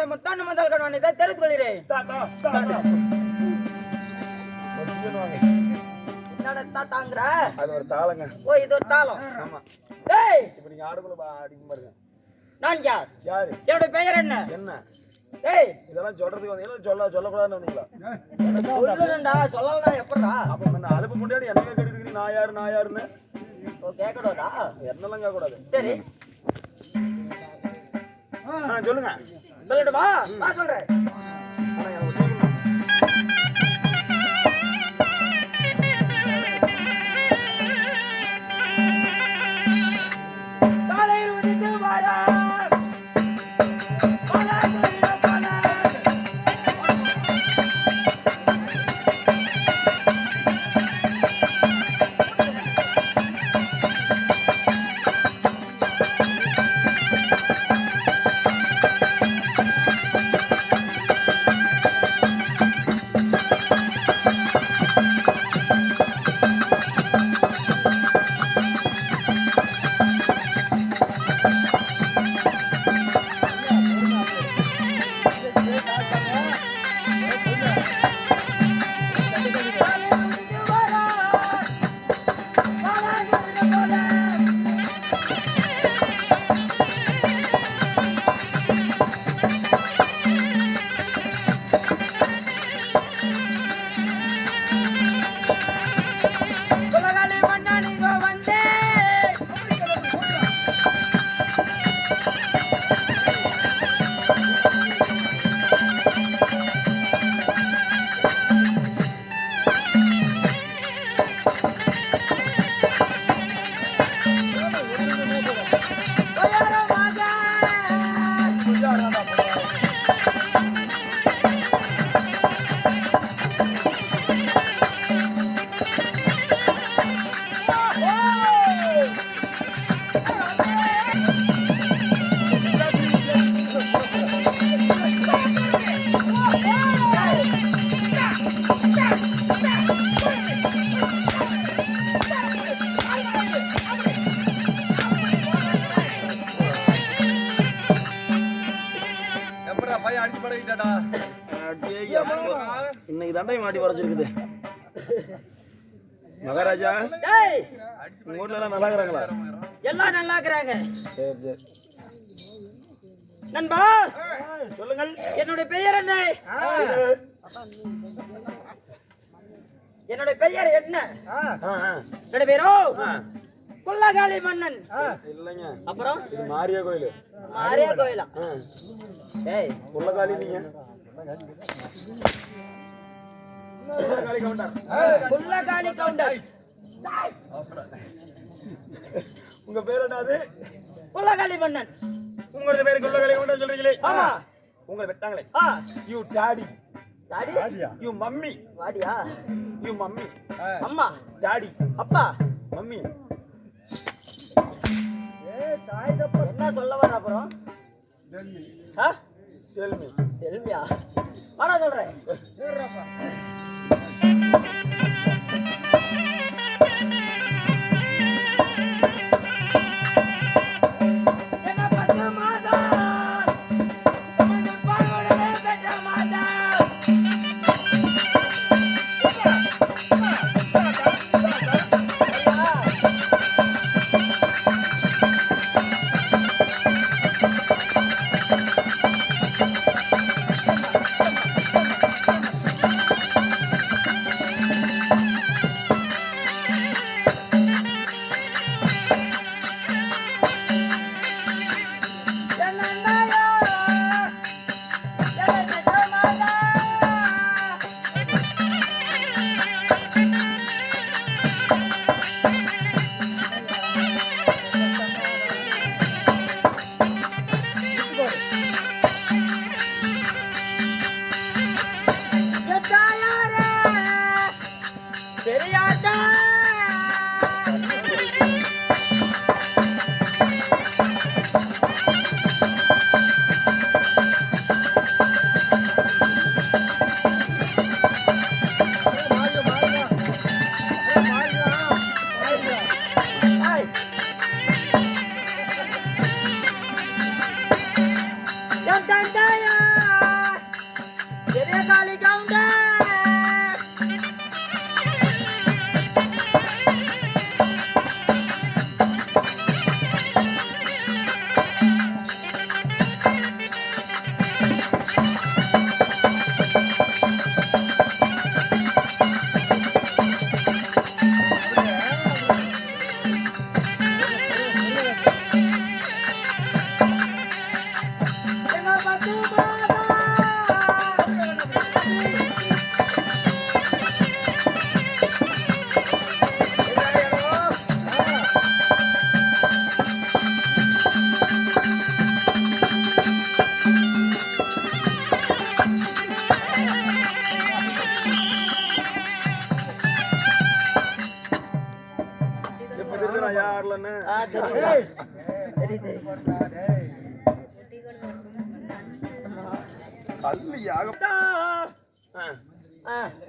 என்னுடைய முத்தாண்டு முதல் கணவன் இதை தெரிவித்துக் கொள்கிறேன். என்னோட தாத்தாங்கிற அது ஒரு தாளங்க. ஓ இது ஒரு தாளம். ஆமா. டேய் இப்ப நீங்க ஆடுக்குள்ள அடிக்கும் பாருங்க. நான் யார்? யாரு? என்னோட பெயர் என்ன? என்ன? டேய் இதெல்லாம் சொல்றதுக்கு வந்தீங்களா சொல்லக்கூடாதுன்னு வந்தீங்களா? சொல்லுடா சொல்லலாம் எப்படா? அப்ப என்ன அலுப்பு முன்னாடி என்னவே கேட்டுக்கிறீங்க நான் யாருன்னு? ஓ கேட்கறதா? என்னெல்லாம் கேட்க கூடாது. சரி சொல்லுங்க. சொல்லிடுமா? நான் சொல்றேன். ஆனா எனக்கு சொல்லணும். இன்னைக்கு தண்டை மாட்டி படைச்சிருக்குது. மகாராஜா உங்க ஊர்ல எல்லாம் நல்லா இருக்கிறாங்களா? எல்லாம் நல்லா இருக்கிறாங்க. சரி சரி நண்பா சொல்லுங்கள். என்னுடைய பெயர் என்ன? என்னுடைய பெயர் என்ன? என்னுடைய பேரோ குள்ளகாளி மன்னன். இல்லைங்க. அப்புறம் இது மாரியா கோயில். மாரியா கோயிலா? ஏய் குள்ளகாளி நீங்க குள்ளகாளி கவுண்டர். குள்ளகாளி கவுண்டர். உங்க பேர் என்னது? குள்ளகாளி மன்னன். உங்களோட பேர் குள்ளகாளி கவுண்டர் சொல்றீங்களே? ஆமா. உங்களை வெட்டாங்களே. You daddy. Daddy? You mummy. வாடியா? You mummy. அம்மா. டாடி. அப்பா. மம்மி. என்ன சொல்ல வர அப்புறம்? செல்மி. செல்மியா? வாடா சொல்றேன்.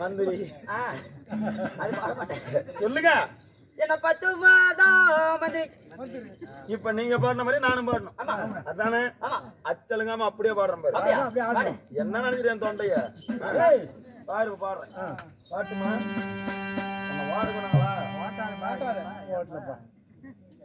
மந்திரி அது பாட மாட்டேன். சொல்லுங்க. என்ன 10 மாதம் மந்திரி. இப்ப நீங்க பாடின மாதிரி நானும் பாடணும். ஆமா அதானே? ஆமா. அச்சலுங்காம அப்படியே பாடுறேன் பாரு. அப்படியே பாடு. என்ன நினைக்கிறேன் என் தொண்டைய? பாரு பாடுறேன். பாட்டுமா? நம்ம வாடுறாங்களா?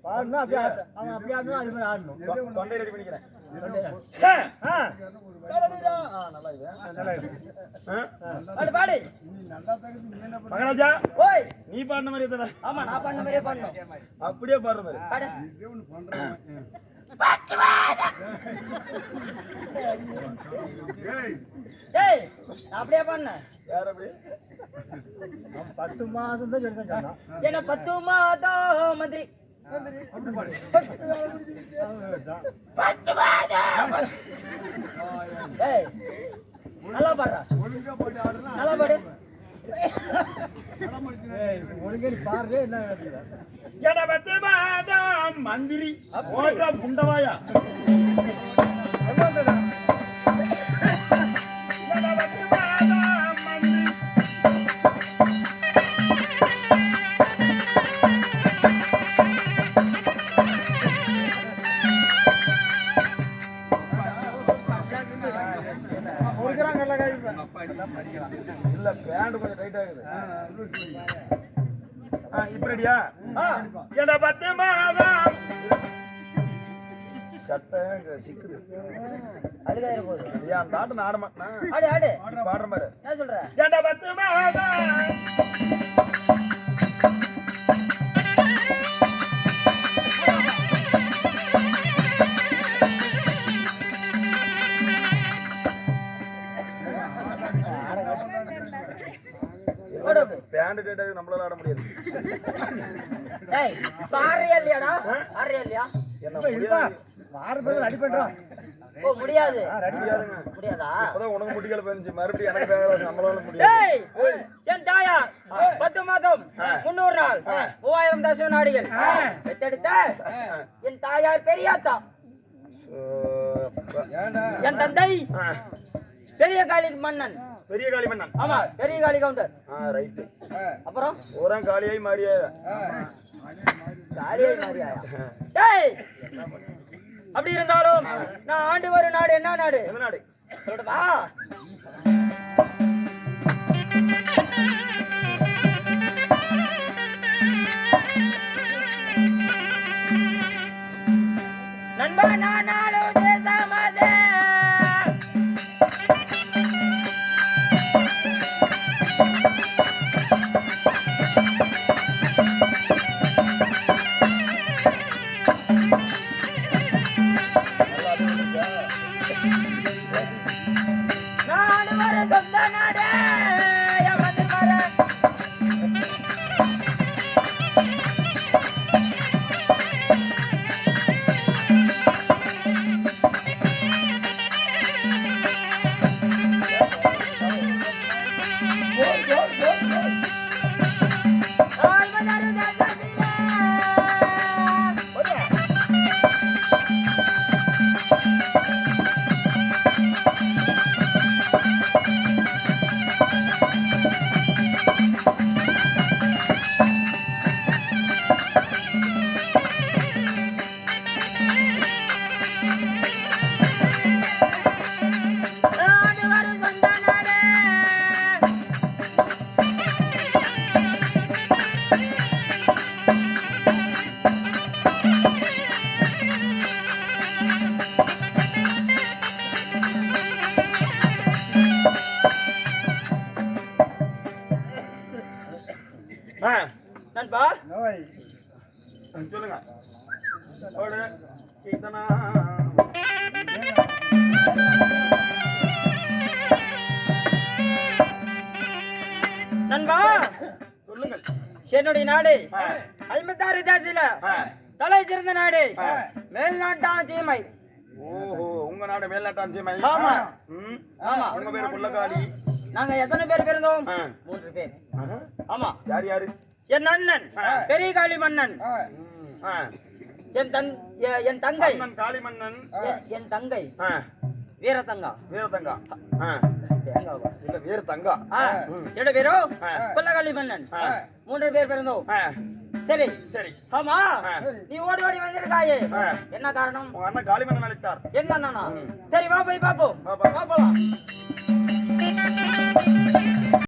பாடணும் அப்படியே அவன் அப்படியே ஆடணும் அது மாதிரி ஆடணும். தொண்டை ரெடி பண்ணிக்கிறேன். நல்லா இருக்கு. பாடு பாடு. மகாராஜா ஓய் நீ பாடின மாதிரி தானே? ஆமா நான் பண்ண மாதிரியே பண்ணணும். அப்படியே பாடுற மாதிரி. பாடு. ஏய் நான் அப்படியே பண்ணேன். யார் அப்படி? 10 மாசம் தான் சொன்னான். என்ன 10 மாதம் மந்திரி. ஏய் நல்லா பாடுறா. நல்லா பாடு. ஒழுங்கா பாரு என்ன என பத்து மாதம் மந்திரி ஓட்ட புண்டவாயா. என பத்து மாதம் மந்திரி. இல்ல பேண்ட் கொஞ்சம் டைட் ஆகுது. இப்ப ரெடியா? என 10 மாதம் சட்டை சிக்குது. அழுகாயிர போகுது. ஏன் தாட்டு ஆட மாட்டேன். ஆடு ஆடு. பாடுற மாதிரி. என்ன சொல்ற? என 10 மாதம் பேண்ட் டைட் ஆகுது. நம்மளால ஆட முடியாது. ஏய் பாடுறியா இல்லையாடா? ஆடுறியா இல்லையா? என்ன முடியாது. மாறுபது அடி பண்றான். ஓ முடியாது. முடியாதுங்க. முடியாதா? அப்பதான் உனக்கு முட்டிகள் பெஞ்சு மறுபடியும் எனக்கு வேலை நம்மளால முடியாது. ஏய் என் தாயார் 10 மாதம் 300 நாள் 3000 தசம நாடிகள் பெற்றெடுத்த என் தாயார் பெரியாத்தா. என் தந்தை பெரிய காளி மன்னன். பெரிய காளி மன்னன். ஆமா பெரிய காளி கவுண்டர். ரைட். அப்புறம் ஓரா காளியாய் மாறியா? காளியாய் மாறியா? ஏய் அப்படி இருந்தாலும் நான் ஆண்டு ஒரு நாடு என்ன நாடு? எந்த நாடு? சொல்லட்டுமா? நண்பா நான் நாடு தேசமதே. நாடு வர சொந்த நாடே எமது வர. ஆய்வதரு தேசத்திலே. நாடு வர சொந்த நாடே. நண்பா சொல்லுங்க. ஓடு. கீர்த்தனா. நண்பா சொல்லுங்கள். என்னுடைய நாடு 56 தேசில தலை சிறந்த நாடு மேல்நாட்டான் சீமை. ஓஹோ உங்க நாடு மேல்நாட்டான் சீமை. ஆமா. ம். ஆமா உங்க பேரு குள்ளக்காளி. நாங்க எத்தனை பேர் பிறந்தோம்? 3 பேர். ஆமா யார் யாரு? என் அண்ணன் பெரிய காளி மன்னன். என் தங்கை மன்னன் காளிமன்னன் என் தங்கை ஆ, வீரதங்கா வீரதங்கா ஆ, தேங்காவா இல்ல வீர தங்கா இரண்டு பேரும் கொல்லகாளி மன்னன் 3 பேர் பிறந்தோம் சரி சரி ஆமா நீ ஓடி ஓடி வந்திருக்காயே ஆ. என்ன காரணம் உங்க அண்ணன் காளிமன்னன் அழைத்தார் என்ன அண்ணா சரி வா போய் பாப்போம் வா, வா. போலாம்